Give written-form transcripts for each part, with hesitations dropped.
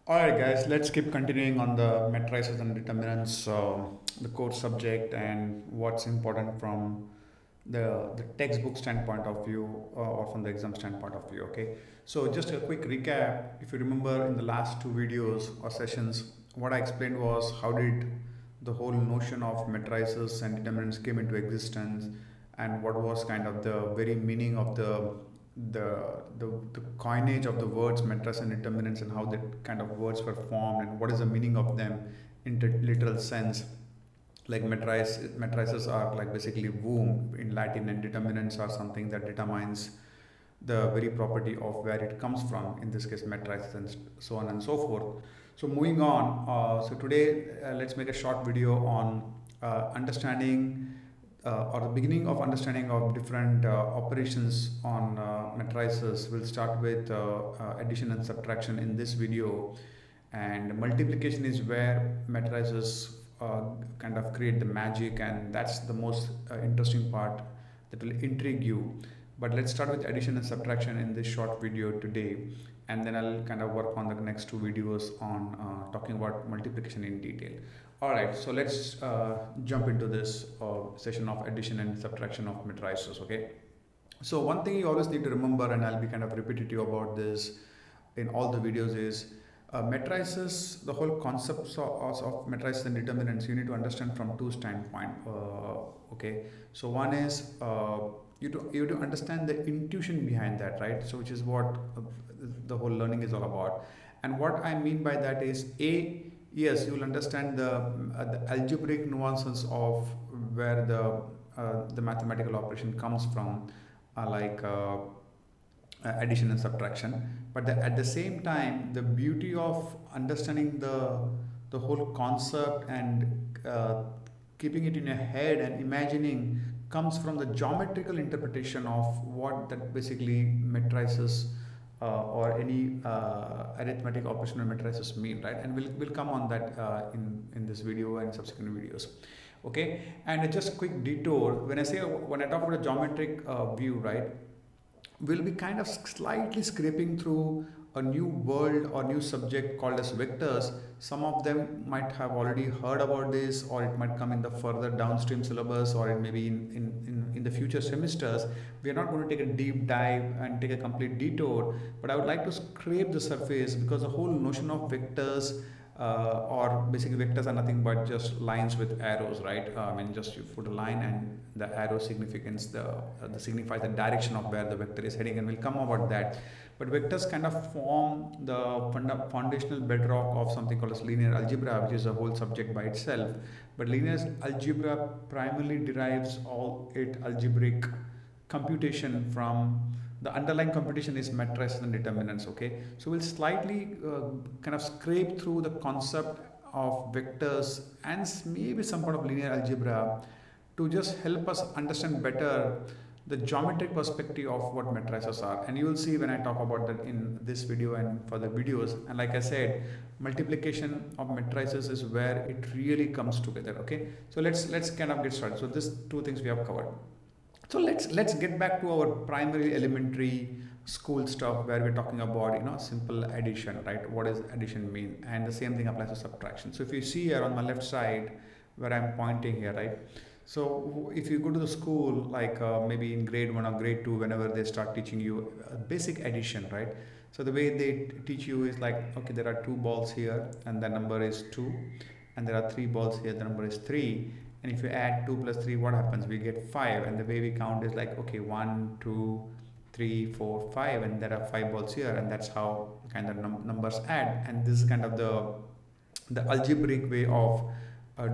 Alright, guys, let's keep continuing on the matrices and determinants, the core subject, and what's important from the textbook standpoint of view or from the exam standpoint of view. Okay, so just a quick recap. If you remember in the last two videos or sessions, what I explained was how did the whole notion of matrices and determinants came into existence, and what was kind of the very meaning of the coinage of the words matrices and determinants, and how that kind of words were formed, and what is the meaning of them in the literal sense. Like matrices are like basically womb in Latin, and determinants are something that determines the very property of where it comes from, in this case matrices, and so on and so forth. So moving on, so today let's make a short video on understanding or the beginning of understanding of different operations on matrices. We'll start with addition and subtraction in this video, and multiplication is where matrices kind of create the magic, and that's the most interesting part that will intrigue you. But let's start with addition and subtraction in this short video today, and then I'll kind of work on the next two videos on talking about multiplication in detail. Alright, so let's jump into this session of addition and subtraction of matrices. Okay, so one thing you always need to remember, and I'll be kind of repetitive about this in all the videos, is matrices, the whole concepts of matrices and determinants, you need to understand from two standpoint. Okay, so one is you have to understand the intuition behind that, right? So which is what the whole learning is all about. And what I mean by that is, yes, you will understand the algebraic nuances of where the mathematical operation comes from, addition and subtraction. But at the same time, the beauty of understanding the whole concept and keeping it in your head and imagining comes from the geometrical interpretation of what that basically matrices or any arithmetic operational matrices mean, right? And we'll come on that in this video and subsequent videos. Okay, and just a quick detour. When I talk about a geometric view, right, we'll be kind of slightly scraping through a new world or new subject called as vectors. Some of them might have already heard about this, or it might come in the further downstream syllabus, or it may be in the future semesters. We are not going to take a deep dive and take a complete detour, but I would like to scrape the surface, because the whole notion of vectors, or basically vectors are nothing but just lines with arrows, right? I mean, just you put a line and the arrow signifies the direction of where the vector is heading, and we'll come about that. But vectors kind of form the foundational bedrock of something called as linear algebra, which is a whole subject by itself. But linear algebra primarily derives all its algebraic computation from the underlying computation is matrices and determinants. Okay, so we'll slightly kind of scrape through the concept of vectors and maybe some part of linear algebra to just help us understand better the geometric perspective of what matrices are. And you will see when I talk about that in this video and further videos. And like I said, multiplication of matrices is where it really comes together. Okay, so let's kind of get started. So these two things we have covered. So let's get back to our primary elementary school stuff, where we're talking about simple addition, right? What does addition mean? And the same thing applies to subtraction. So if you see here on my left side where I'm pointing here, right? So if you go to the school, like maybe in grade 1 or grade 2, whenever they start teaching you basic addition, right? So the way they teach you is like, okay, there are two balls here and the number is 2, and there are three balls here, the number is 3, and if you add 2 plus 3, what happens? We get 5, and the way we count is like, okay, 1 2 3 4 5, and there are 5 balls here, and that's how kind of numbers add. And this is kind of the algebraic way of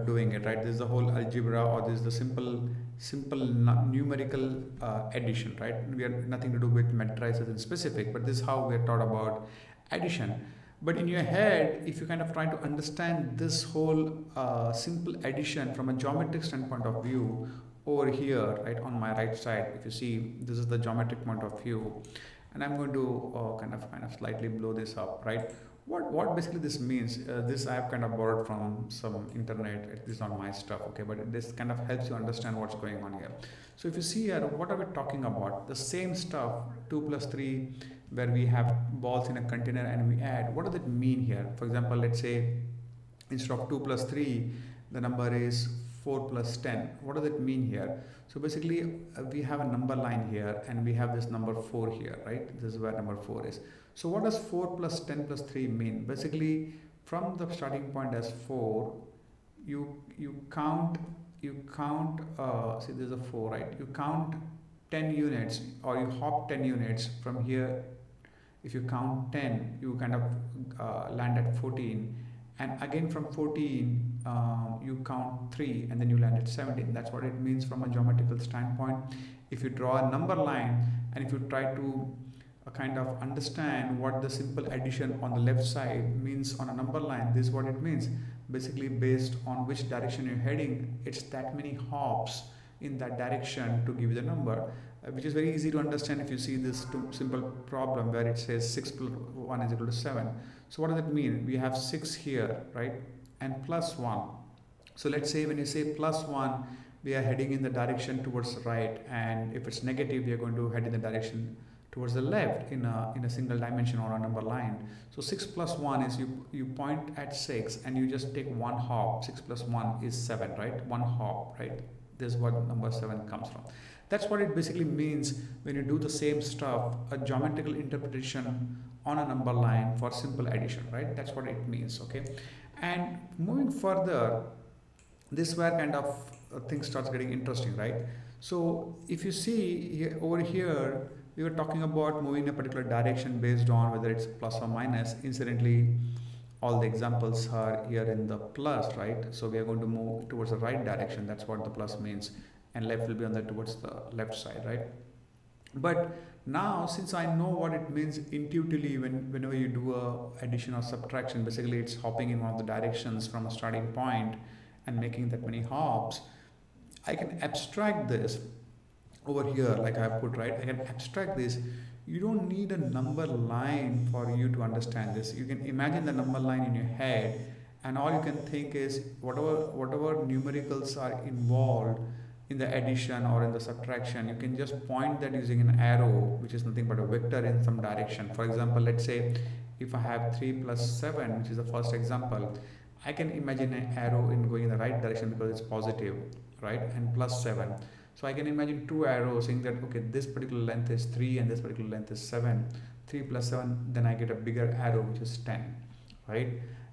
doing it, right? This is the whole algebra, or this is the simple numerical addition, right? We have nothing to do with matrices in specific, but this is how we are taught about addition. But in your head, if you kind of try to understand this whole simple addition from a geometric standpoint of view, over here, right on my right side, if you see, this is the geometric point of view, and I'm going to kind of slightly blow this up, right? What basically this means, this I have kind of borrowed from some internet. This is not my stuff, okay, but this kind of helps you understand what's going on here. So if you see here, what are we talking about? The same stuff, 2 plus 3, where we have balls in a container and we add. What does it mean here? For example, let's say instead of 2 plus 3, the number is 4 plus 10. What does it mean here? So basically, we have a number line here and we have this number 4 here, right? This is where number 4 is. So what does 4 plus 10 plus 3 mean? Basically, from the starting point as 4, you count see there's a 4, right? You count 10 units, or you hop 10 units from here. If you count 10, you kind of land at 14, and again from 14 you count 3 and then you land at 17. That's what it means from a geometrical standpoint. If you draw a number line and if you try to kind of understand what the simple addition on the left side means on a number line, this is what it means. Basically, based on which direction you're heading, it's that many hops in that direction to give you the number, which is very easy to understand if you see this simple problem where it says 6 plus 1 is equal to 7. So what does it mean? We have 6 here, right? And plus 1. So let's say when you say plus 1, we are heading in the direction towards the right, and if it's negative, we are going to head in the direction towards the left in a single dimension or a number line. So 6 plus 1 is you point at 6 and you just take one hop. 6 plus 1 is 7, right? One hop, right? This is what number 7 comes from. That's what it basically means when you do the same stuff, a geometrical interpretation on a number line for simple addition, right? That's what it means, okay? And moving further, this is where kind of things starts getting interesting, right? So if you see here, over here, we were talking about moving in a particular direction based on whether it's plus or minus. Incidentally, all the examples are here in the plus, right? So we are going to move towards the right direction. That's what the plus means. And left will be on the towards the left side, right? But now, since I know what it means intuitively, whenever you do a addition or subtraction, basically it's hopping in one of the directions from a starting point and making that many hops, I can abstract this over here, like I have put, right? I can abstract this. You don't need a number line for you to understand this. You can imagine the number line in your head, and all you can think is whatever numericals are involved in the addition or in the subtraction, you can just point that using an arrow, which is nothing but a vector in some direction. For example, let's say if I have 3 plus 7, which is the first example, I can imagine an arrow in going in the right direction because it's positive, right? And plus 7. So I can imagine two arrows saying that, okay, this particular length is 3 and this particular length is 7. 3 plus 7, then I get a bigger arrow, which is 10, right?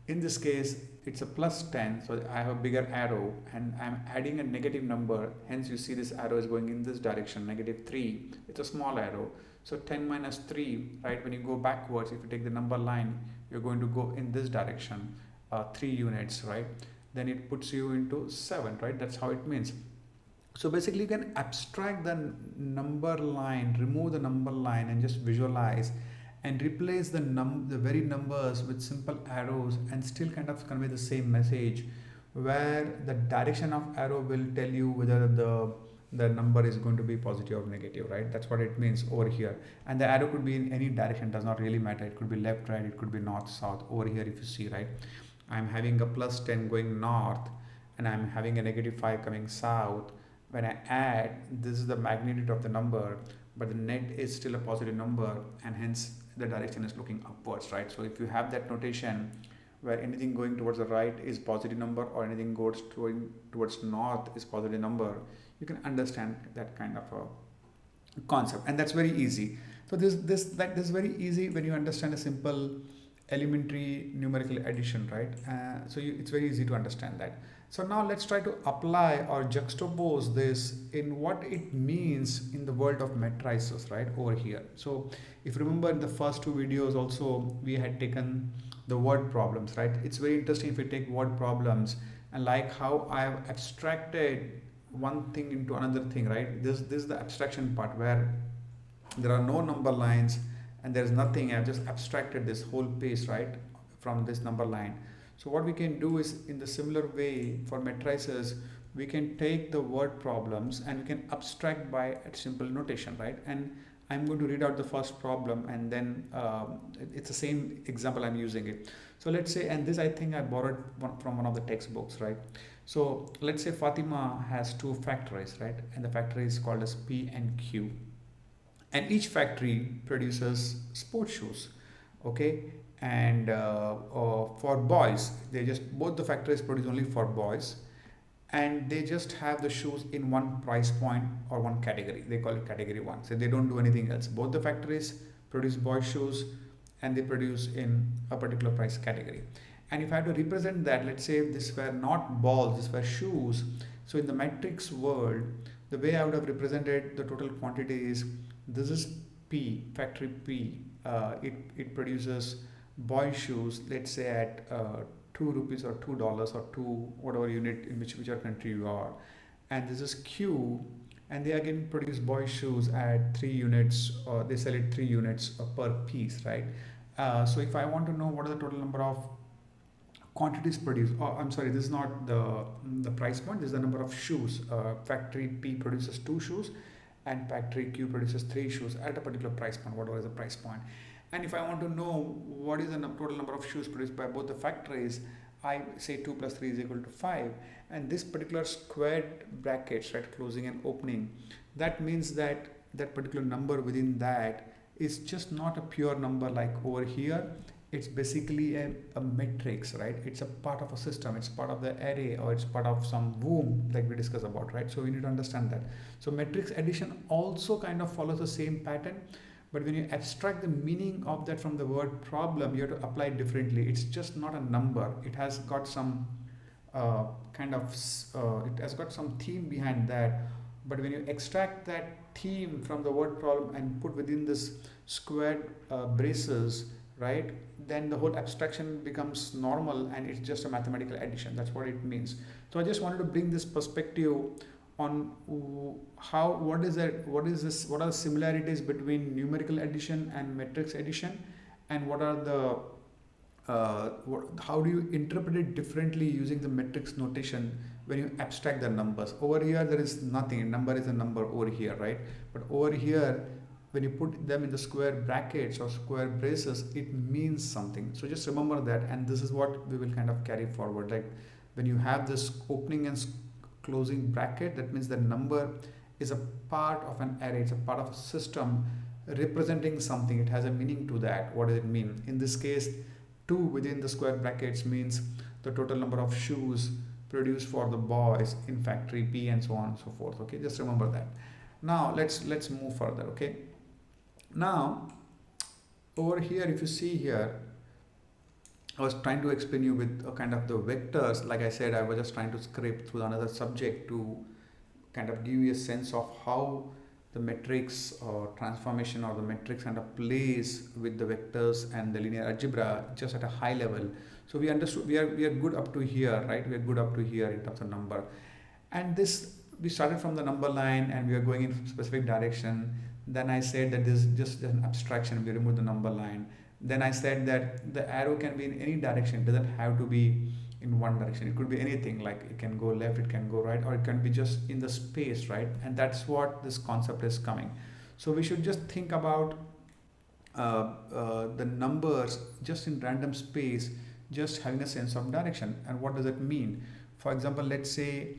In this case, it's a plus 10, so I have a bigger arrow and I'm adding a negative number. Hence, you see this arrow is going in this direction, negative 3. It's a small arrow. So 10 minus 3, right? When you go backwards, if you take the number line, you're going to go in this direction, 3 units, right? Then it puts you into 7, right? That's how it means. So basically you can abstract the number line, remove the number line and just visualize and replace the very numbers with simple arrows and still kind of convey the same message, where the direction of arrow will tell you whether the number is going to be positive or negative, right? That's what it means over here. And the arrow could be in any direction, does not really matter. It could be left, right, it could be north, south. Over here if you see, right, I'm having a plus 10 going north and I'm having a negative 5 coming south. When I add, this is the magnitude of the number, but the net is still a positive number, and hence the direction is looking upwards, right? So if you have that notation where anything going towards the right is positive number or anything goes towards north is positive number, you can understand that kind of a concept, and that's very easy. So this is very easy when you understand a simple elementary numerical addition, right? It's very easy to understand that. So now let's try to apply or juxtapose this in what it means in the world of matrices, right, over here. So if you remember in the first two videos also, we had taken the word problems, right? It's very interesting if you take word problems and like how I have abstracted one thing into another thing, right? This is the abstraction part where there are no number lines and there's nothing. I've just abstracted this whole piece, right, from this number line. So what we can do is, in the similar way for matrices, we can take the word problems and we can abstract by a simple notation, right? And I'm going to read out the first problem, and then it's the same example I'm using it. So let's say, and this I think I borrowed from one of the textbooks, right? So let's say Fatima has two factories, right? And the factory is called as P and Q. and each factory produces sports shoes. Okay, and for boys, they just both the factories produce only for boys, and they just have the shoes in one price point or one category. They call it category one, so they don't do anything else. Both the factories produce boys shoes, and they produce in a particular price category. And if I have to represent that, let's say if this were not balls, this were shoes. So in the matrix world, the way I would have represented the total quantity is, this is P, factory P. It produces boy shoes, let's say at 2 rupees or $2 or two whatever unit in whichever country you are. And this is Q, and they again produce boy shoes at 3 units, or they sell it 3 units per piece, right? So if I want to know what is the total number of quantities produced, oh, I'm sorry, this is not the price point, this is the number of shoes. Factory P produces 2 shoes, and factory Q produces 3 shoes at a particular price point, whatever is the price point. And if I want to know what is the total number of shoes produced by both the factories, I say 2 plus 3 is equal to 5. And this particular squared brackets, right, closing and opening, that means that that particular number within that is just not a pure number like over here. It's basically a matrix, right? It's a part of a system, it's part of the array, or it's part of some womb like we discussed about, right? So we need to understand that. So matrix addition also kind of follows the same pattern, but when you abstract the meaning of that from the word problem, you have to apply it differently. It's just not a number. It has got some it has got some theme behind that. But when you extract that theme from the word problem and put within this squared braces, right, then the whole abstraction becomes normal, and it's just a mathematical addition. That's what it means. So I just wanted to bring this perspective on how, what is what are the similarities between numerical addition and matrix addition, and what are the how do you interpret it differently using the matrix notation when you abstract the numbers. Over here there is nothing, a number is a number over here, right? But over here, when you put them in the square brackets or square braces, it means something. So just remember that, and this is what we will kind of carry forward. Like when you have this opening and closing bracket, that means the number is a part of an array, it's a part of a system representing something. It has a meaning to that. What does it mean? In this case, 2 within the square brackets means the total number of shoes produced for the boys in factory P, and so on and so forth. Okay, just remember that. Now let's move further. Okay, now over here, if you see here, I was trying to explain you with a kind of the vectors. Like I said, I was just trying to scrape through another subject to kind of give you a sense of how the matrix or transformation or the matrix kind of plays with the vectors and the linear algebra just at a high level. So we understood, we are good up to here, right? We are good up to here in terms of number. And this, we started from the number line and we are going in specific direction. Then I said that this is just an abstraction, we remove the number line. Then I said that the arrow can be in any direction, it doesn't have to be in one direction. It could be anything, like it can go left, it can go right, or it can be just in the space, right? And that's what this concept is coming. So we should just think about the numbers just in random space, just having a sense of direction. And what does it mean? For example, let's say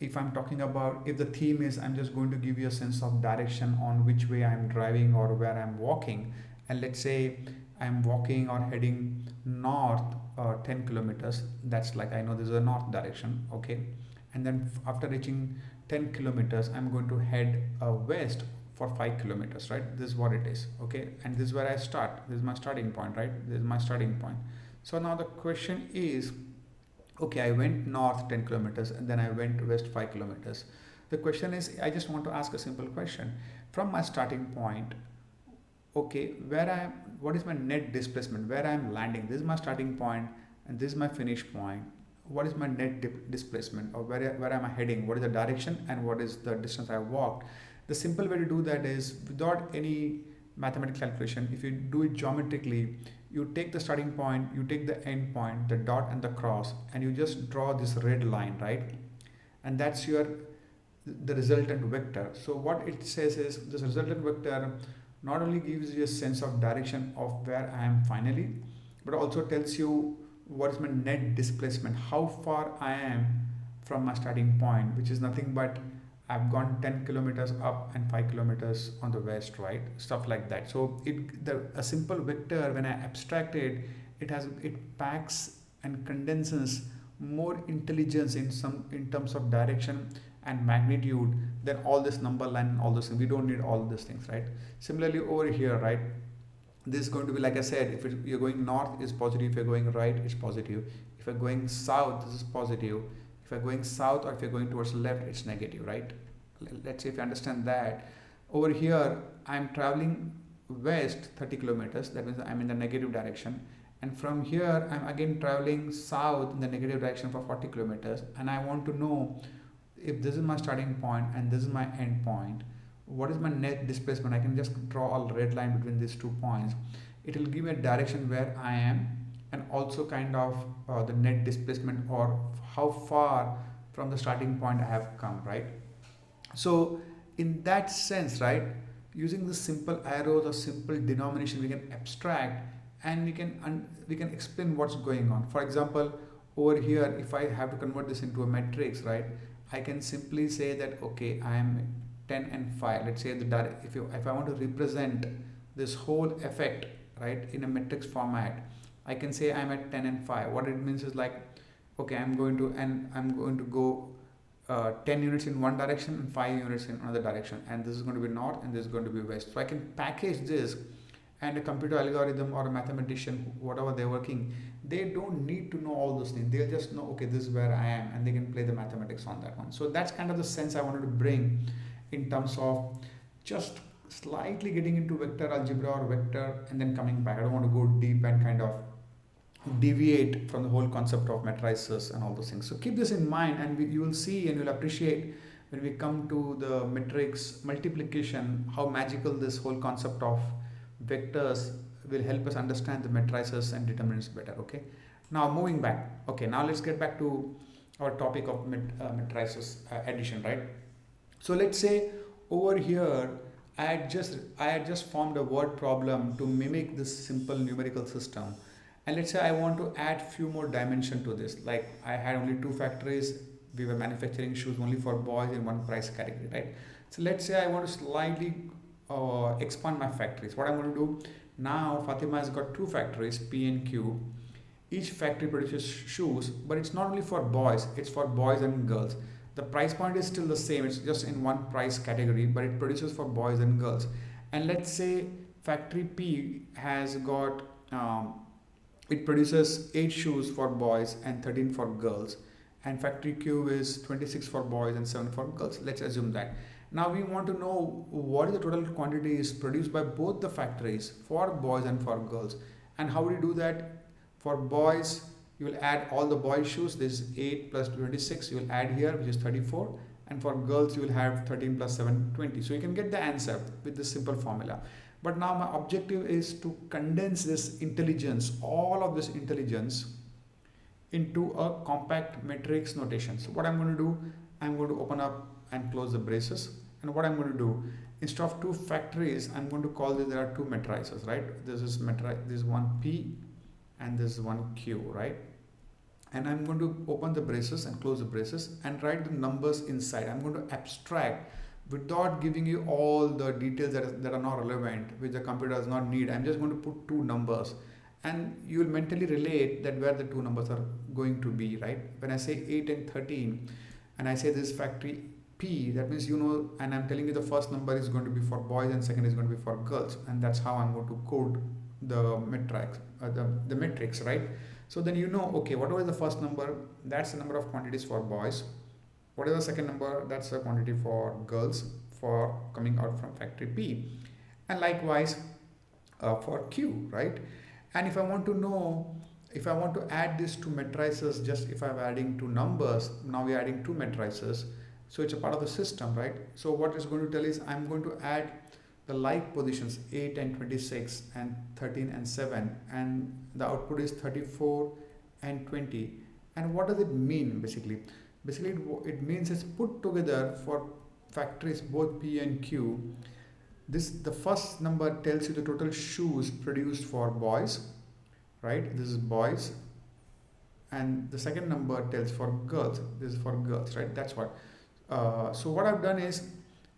if I'm talking about, if the theme is I'm just going to give you a sense of direction on which way I'm driving or where I'm walking, and let's say I'm walking or heading north 10 kilometers, that's like I know this is a north direction, okay? And then after reaching 10 kilometers, I'm going to head west for 5 kilometers, right? This is what it is, okay? And this is where I start. This is my starting point, right? This is my starting point. So now the question is, okay, I went north 10 kilometers and then I went west 5 kilometers. The question is, I just want to ask a simple question. From my starting point, okay, what is my net displacement, where I am landing? This is my starting point and this is my finish point. What is my net displacement, or where am I heading? What is the direction and what is the distance I walked? The simple way to do that is without any mathematical calculation. If you do it geometrically, you take the starting point, you take the end point, the dot and the cross, and you just draw this red line, right? And that's the resultant vector. So what it says is this resultant vector not only gives you a sense of direction of where I am finally, but also tells you what is my net displacement, how far I am from my starting point, which is nothing but I've gone 10 kilometers up and 5 kilometers on the west, right? Stuff like that. So a simple vector, when I abstract it, it packs and condenses more intelligence in terms of direction and magnitude than all this number line and all those things. We don't need all these things, right? Similarly over here, right? This is going to be, like I said, if you're going north, it's positive. If you're going right, it's positive. If you're going south, this is positive. If you're going south, or if you're going towards left, it's negative, right? Let's say if you understand that. Over here, I'm traveling west 30 kilometers. That means I'm in the negative direction. And from here, I'm again traveling south in the negative direction for 40 kilometers. And I want to know, if this is my starting point and this is my end point, what is my net displacement? I can just draw a red line between these 2 points. It will give me a direction where I am, and also kind of the net displacement, or how far from the starting point I have come, right? So in that sense, right, using the simple arrows or simple denomination, we can abstract, and we can explain what's going on. For example, over here, if I have to convert this into a matrix, right, I can simply say that, okay, I am 10 and 5. Let's say if I want to represent this whole effect, right, in a matrix format, I can say I'm at 10 and 5. What it means is like, okay, I'm going to go 10 units in one direction and 5 units in another direction, and this is going to be north and this is going to be west. So I can package this, and a computer algorithm or a mathematician, whatever they're working, they don't need to know all those things. They'll just know, okay, this is where I am, and they can play the mathematics on that one. So that's kind of the sense I wanted to bring in terms of just slightly getting into vector algebra or vector and then coming back. I don't want to go deep and kind of deviate from the whole concept of matrices and all those things. So keep this in mind, and you will see and you'll appreciate when we come to the matrix multiplication how magical this whole concept of vectors will help us understand the matrices and determinants better. Okay, now moving back. Okay, now let's get back to our topic of matrices addition, right? So let's say over here I had just formed a word problem to mimic this simple numerical system, and let's say I want to add few more dimension to this. Like I had only 2 factories, we were manufacturing shoes only for boys in one price category, right? So let's say I want to slightly expand my factories. What I'm going to do now, Fatima has got 2 factories, P and Q. Each factory produces shoes, but it's not only for boys, it's for boys and girls. The price point is still the same, it's just in one price category, but it produces for boys and girls. And let's say factory P has got it produces 8 shoes for boys and 13 for girls, and factory Q is 26 for boys and 7 for girls. Let's assume that. Now we want to know what is the total quantity is produced by both the factories for boys and for girls. And how do you do that? For boys, you will add all the boys shoes. This is 8 plus 26, you will add here, which is 34. And for girls, you will have 13 plus 7, 20. So you can get the answer with this simple formula. But now my objective is to condense this intelligence, all of this intelligence, into a compact matrix notation. So what I'm going to do, I'm going to open up and close the braces. And what I'm going to do, instead of 2 factories, I'm going to call this, there are 2 matrices, right? This is one P and this is one Q, right? And I'm going to open the braces and close the braces and write the numbers inside. I'm going to abstract without giving you all the details that are not relevant, which the computer does not need. I'm just going to put 2 numbers, and you will mentally relate that where the 2 numbers are going to be, right? When I say 8 and 13 and I say this factory P, that means you know, and I'm telling you the first number is going to be for boys and second is going to be for girls, and that's how I'm going to code the matrix, right? So then you know, okay, whatever is the first number, that's the number of quantities for boys. What is the second number? That's the quantity for girls for coming out from factory P. And likewise for Q, right? And if I want to know, if I want to add these 2 matrices, just if I'm adding 2 numbers, now we're adding 2 matrices. So it's a part of the system, right? So what it's going to tell is I'm going to add the like positions 8 and 26 and 13 and 7, and the output is 34 and 20. And what does it mean basically? Basically it means it's put together for factories both P and Q. The first number tells you the total shoes produced for boys, right? This is boys. And the second number tells for girls. This is for girls, right? That's what. So what I've done is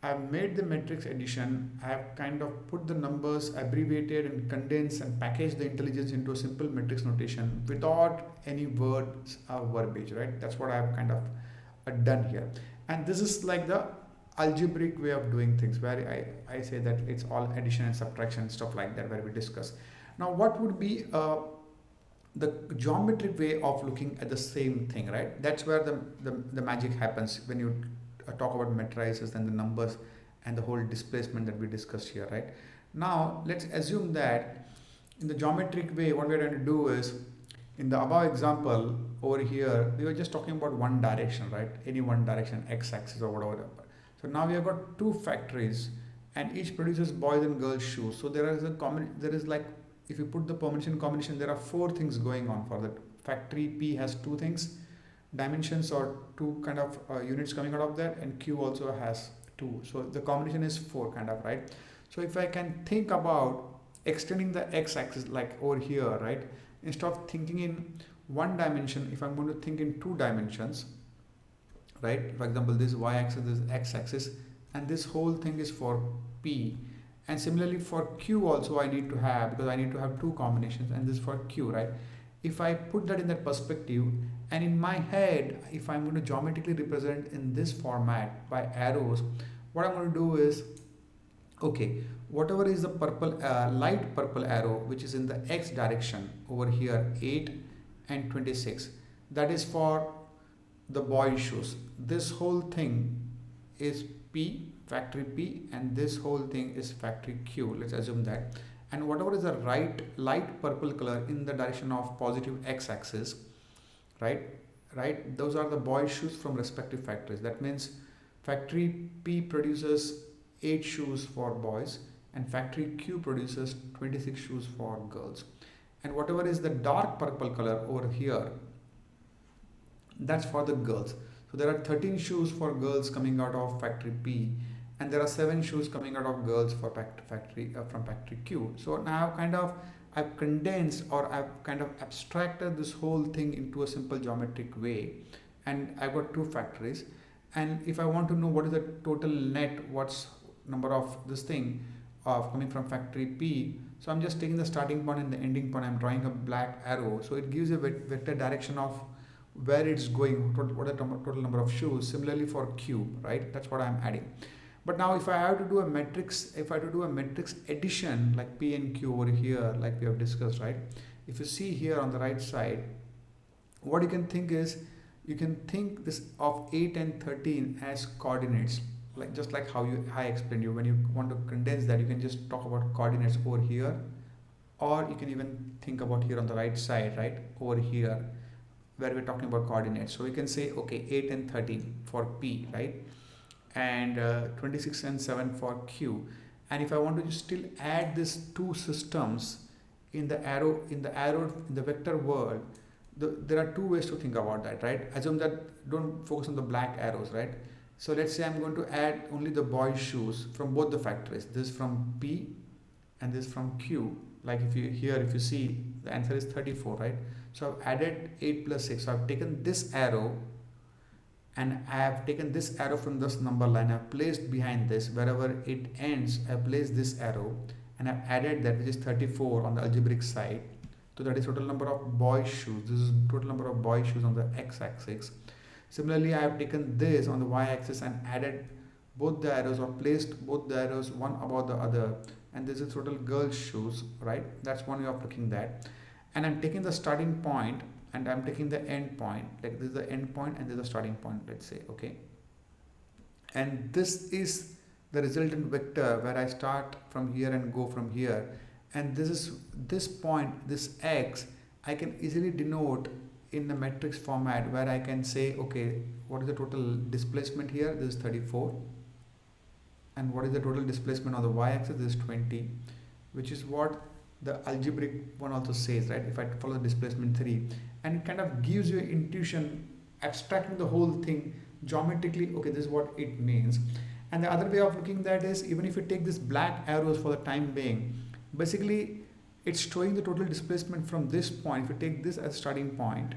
I've made the matrix addition. I've kind of put the numbers abbreviated and condensed and packaged the intelligence into a simple matrix notation without any words or verbiage, right? That's what I've kind of done here. And this is like the algebraic way of doing things where I say that it's all addition and subtraction, stuff like that, where we discuss. Now, what would be the geometric way of looking at the same thing, right? That's where the magic happens when you talk about matrices and the numbers and the whole displacement that we discussed here, right? Now, let's assume that in the geometric way, what we're going to do is, in the above example over here, we were just talking about one direction, right? Any one direction, x-axis or whatever. So now we have got two factories, and each produces boys and girls shoes. So there is a common, there is like, if you put the permutation combination, there are four things going on for that. Factory P has two things, dimensions or two kind of units coming out of that, and Q also has two. So the combination is four kind of, right? So if I can think about extending the x-axis like over here, right? Instead of thinking in one dimension, if I'm going to think in two dimensions, right? For example, this y-axis, this x-axis, and this whole thing is for P. And similarly for Q also I need to have, because I need to have two combinations, and this for Q, right? If I put that in that perspective, and in my head, if I'm going to geometrically represent in this format by arrows, what I'm going to do is, okay, whatever is the purple, light purple arrow, which is in the x direction over here, 8 and 26, that is for the boy shoes. This whole thing is P, factory P, and this whole thing is factory Q. Let's assume that. And whatever is the right light purple color in the direction of positive x-axis, right? Those are the boy shoes from respective factories. That means factory P produces 8 shoes for boys, and factory Q produces 26 shoes for girls. And whatever is the dark purple color over here, that's for the girls. So there are 13 shoes for girls coming out of factory P, and there are 7 shoes coming out of girls for factory from factory Q. So now I've condensed, or I've kind of abstracted this whole thing into a simple geometric way, and I've got two factories. And if I want to know what is the total net, what's number of this thing of coming from factory P, so I'm just taking the starting point and the ending point. I'm drawing a black arrow, so it gives a vector direction of where it's going, what is the total number of shoes. Similarly for Q, right? That's what I'm adding. But now if I have to do a matrix, if I have to do a matrix addition like P and Q over here, like we have discussed, right? If you see here on the right side, what you can think is, you can think this of 8 and 13 as coordinates, like just like how I explained you. When you want to condense that, you can just talk about coordinates over here, or you can even think about here on the right side, right, over here, where we're talking about coordinates. So we can say, okay, 8 and 13 for P, right? And 26 and 7 for Q. And if I want to still add these two systems in the vector world, there are two ways to think about that, right? Assume that, don't focus on the black arrows, right? So let's say I'm going to add only the boys' shoes from both the factories. This from P and this from Q. Like if you see, the answer is 34, right? So I've added 8 plus 6. So I've taken this arrow, and I have taken this arrow from this number line. I've placed behind this, wherever it ends, I've placed this arrow, and I've added that, which is 34 on the algebraic side. So that is total number of boys' shoes. This is total number of boys' shoes on the x-axis. Similarly, I have taken this on the y-axis and added both the arrows, or placed both the arrows one above the other, and this is total girls' shoes, right? That's one way of looking at that. And I'm taking the starting point and I'm taking the end point, like this is the end point and this is the starting point, let's say, okay? And this is the resultant vector where I start from here and go from here. And this point, this x, I can easily denote in the matrix format, where I can say, okay, what is the total displacement here? This is 34. And what is the total displacement on the y-axis? This is 20, which is what the algebraic one also says, right? If I follow the displacement 3, and it kind of gives you intuition, abstracting the whole thing geometrically, okay, this is what it means. And the other way of looking at that is, even if you take this black arrows for the time being, basically it's showing the total displacement from this point. If you take this as starting point,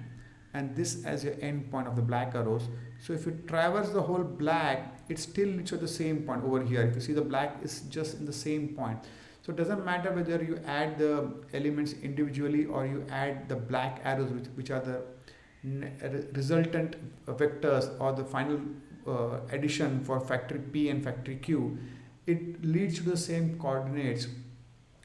and this as your end point of the black arrows. So if you traverse the whole black, it still leads to the same point over here. If you see, the black is just in the same point. So it doesn't matter whether you add the elements individually or you add the black arrows, which are the resultant vectors or the final addition for factory P and factory Q. It leads to the same coordinates,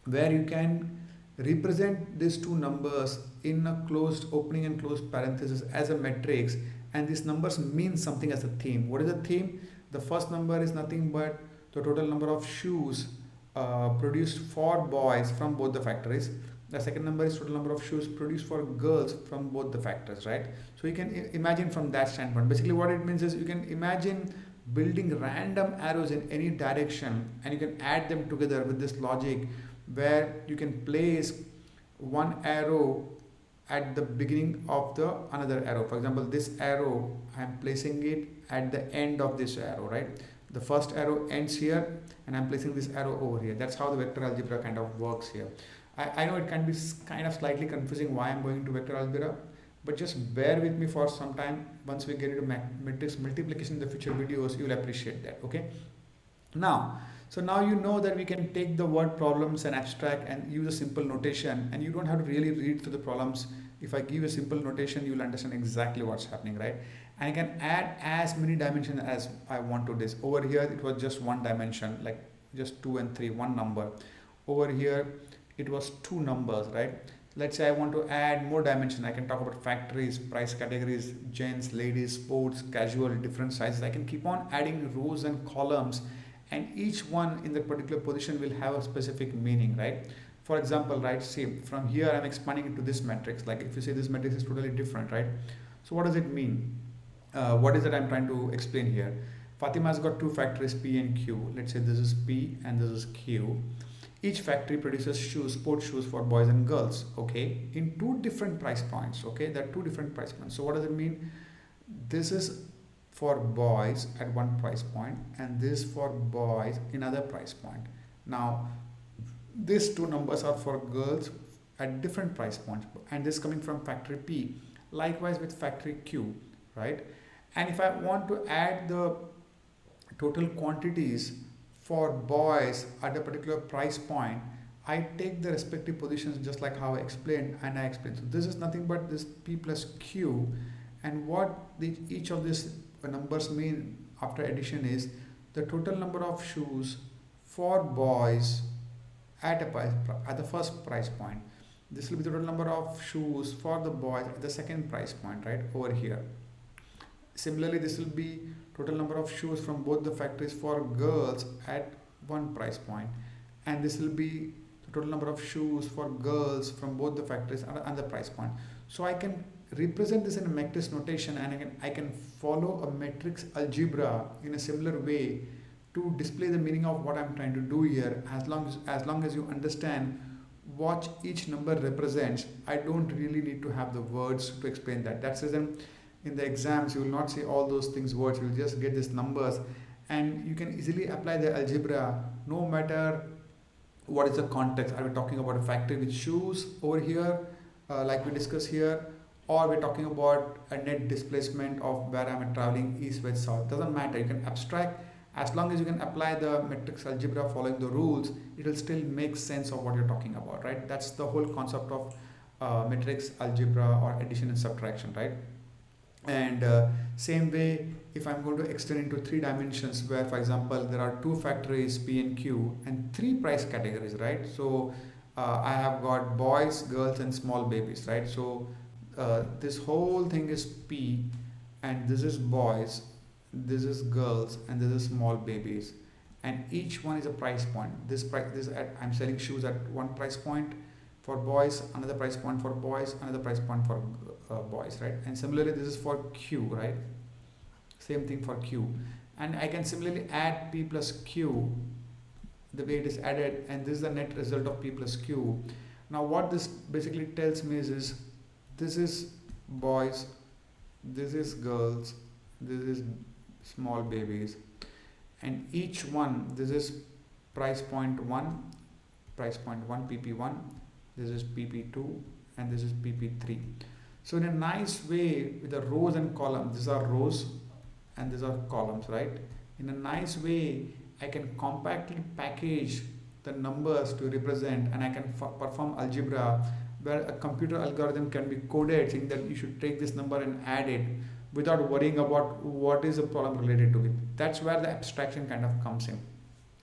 where you can represent these two numbers in a closed opening and closed parenthesis as a matrix, and these numbers mean something as a theme. What is the theme? The first number is nothing but the total number of shoes produced for boys from both the factories. The second number is total number of shoes produced for girls from both the factories, right? So you can imagine from that standpoint. Basically what it means is you can imagine building random arrows in any direction, and you can add them together with this logic, where you can place one arrow at the beginning of the another arrow. For example, this arrow, I am placing it at the end of this arrow, right? The first arrow ends here, and I'm placing this arrow over here. That's how the vector algebra kind of works here. I know it can be kind of slightly confusing why I'm going to vector algebra, but just bear with me for some time. Once we get into matrix multiplication in the future videos, you will appreciate that, okay? So now you know that we can take the word problems and abstract and use a simple notation, and you don't have to really read through the problems. If I give a simple notation, you will understand exactly what's happening, right? And I can add as many dimensions as I want to this. Over here, it was just one dimension, like just 2 and 3, one number. Over here, it was two numbers, right? Let's say I want to add more dimension. I can talk about factories, price categories, gents, ladies, sports, casual, different sizes. I can keep on adding rows and columns, and each one in the particular position will have a specific meaning, right? For example, right, see, from here I'm expanding into this matrix. Like if you say this matrix is totally different, right? So what does it mean? What is it I'm trying to explain here? Fatima's got two factories, P and Q. Let's say this is P and this is Q. Each factory produces shoes, sports shoes for boys and girls, okay, in two different price points, okay? There are two different price points. So what does it mean? This is for boys at one price point, and this for boys in another price point. Now, these two numbers are for girls at different price points, and this coming from factory P. Likewise with factory Q, right? And if I want to add the total quantities for boys at a particular price point, I take the respective positions just like how I explained, and I explained. So this is nothing but this P plus Q, and what each of these numbers mean after addition is the total number of shoes for boys at the first price point. This will be the total number of shoes for the boys at the second price point, right, over here. Similarly, this will be total number of shoes from both the factories for girls at one price point, and this will be the total number of shoes for girls from both the factories at another price point. So I can represent this in a matrix notation, and I can follow a matrix algebra in a similar way to display the meaning of what I'm trying to do here. As long as you understand what each number represents, I don't really need to have the words to explain that. That's the reason in the exams you will not see all those things words. You will just get these numbers, and you can easily apply the algebra no matter what is the context. Are we talking about a factory with shoes over here, like we discussed here, or we're talking about a net displacement of where I'm traveling east, west, south? Doesn't matter. You can abstract. As long as you can apply the matrix algebra following the rules, it will still make sense of what you're talking about, right? That's the whole concept of matrix algebra or addition and subtraction, right? And same way, if I'm going to extend into three dimensions, where for example there are two factories P and Q and three price categories, right? So I have got boys, girls, and small babies, right? So this whole thing is P, and this is boys, this is girls, and this is small babies, and each one is a price point. I'm selling shoes at one price point for boys, another price point for boys, another price point for boys, right? And similarly this is for Q, right? Same thing for Q, and I can similarly add P plus Q the way it is added, and this is the net result of P plus Q. Now what this basically tells me is this is boys, this is girls, this is small babies, and each one, this is price point 1, PP1, this is PP2, and this is PP3. So in a nice way, with the rows and columns, these are rows and these are columns, right? In a nice way, I can compactly package the numbers to represent, and I can perform algebra where a computer algorithm can be coded saying that you should take this number and add it without worrying about what is the problem related to it. That's where the abstraction kind of comes in.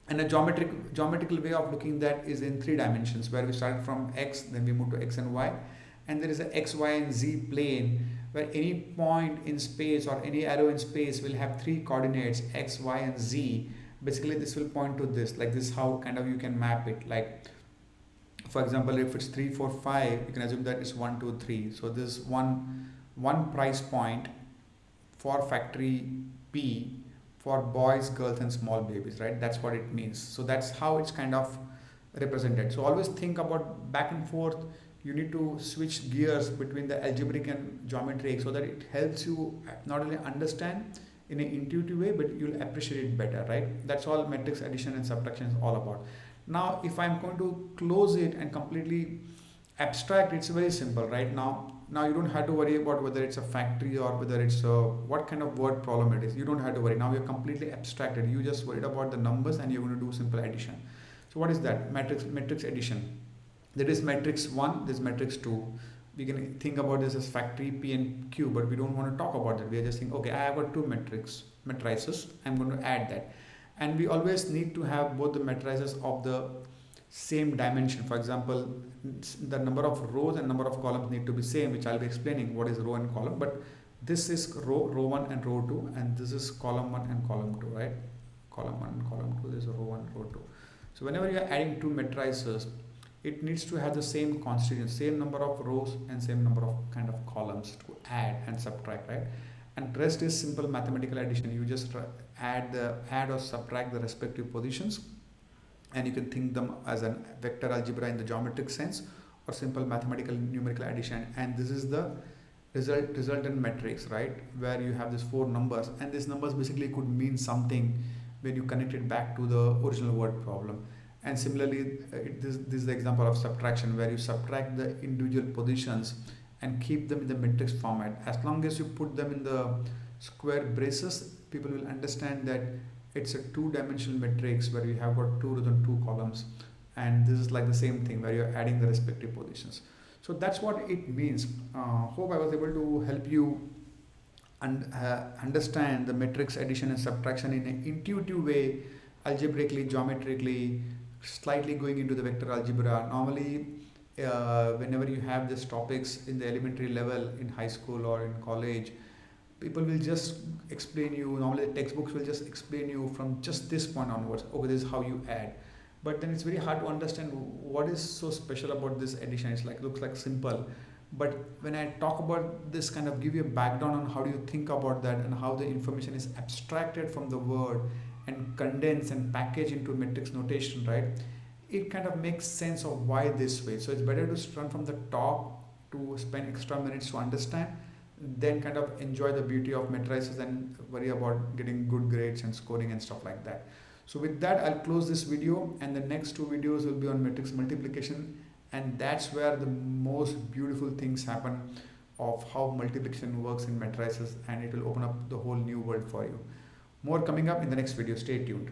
And a geometrical way of looking that is in 3 dimensions, where we start from x, then we move to x and y, and there is a x, y, and z plane where any point in space or any arrow in space will have 3 coordinates x, y, and z. Basically, this will point to this. Like this, how kind of you can map it. Like for example, if it's 3, 4, 5, you can assume that it's 1, 2, 3. So this one price point for factory P for boys, girls, and small babies, right? That's what it means. So that's how it's kind of represented. So always think about back and forth. You need to switch gears between the algebraic and geometric so that it helps you not only understand in an intuitive way, but you'll appreciate it better, right? That's all matrix addition and subtraction is all about. Now, if I'm going to close it and completely abstract, it's very simple, right? Now you don't have to worry about whether it's a factory or whether it's a what kind of word problem it is. You don't have to worry. Now you're completely abstracted. You just worried about the numbers and you're going to do simple addition. So what is that? Matrix addition. There is matrix 1, there's matrix 2. We can think about this as factory P and Q, but we don't want to talk about that. We are just thinking, okay, I have got 2 matrices. I'm going to add that. And we always need to have both the matrices of the same dimension. For example, the number of rows and number of columns need to be same, which I'll be explaining what is row and column. But this is row 1 and row 2, and this is column 1 and column 2, right? Column 1 and column 2, this is row 1, row 2. So whenever you are adding 2 matrices, it needs to have the same constitution, same number of rows and same number of kind of columns to add and subtract, right? And rest is simple mathematical addition. You just add or subtract the respective positions, and you can think them as a vector algebra in the geometric sense or simple mathematical numerical addition. And this is the resultant matrix, right, where you have these 4 numbers, and these numbers basically could mean something when you connect it back to the original word problem. And similarly, this is the example of subtraction, where you subtract the individual positions and keep them in the matrix format. As long as you put them in the square braces, people will understand that it's a 2-dimensional matrix where you have got 2 rows and 2 columns. And this is like the same thing where you're adding the respective positions. So that's what it means. Hope I was able to help you understand the matrix addition and subtraction in an intuitive way, algebraically, geometrically, slightly going into the vector algebra. Normally, whenever you have these topics in the elementary level in high school or in college, people will just explain you, normally the textbooks will just explain you from just this point onwards, okay, this is how you add. But then it's very hard to understand what is so special about this addition. It's like, looks like simple, but when I talk about this, kind of give you a background on how do you think about that and how the information is abstracted from the word and condensed and packaged into matrix notation, right? It kind of makes sense of why this way. So it's better to start from the top, to spend extra minutes to understand, then kind of enjoy the beauty of matrices and worry about getting good grades and scoring and stuff like that. So with that, I'll close this video, and the next 2 videos will be on matrix multiplication, and that's where the most beautiful things happen of how multiplication works in matrices, and it will open up the whole new world for you. More coming up in the next video. Stay tuned.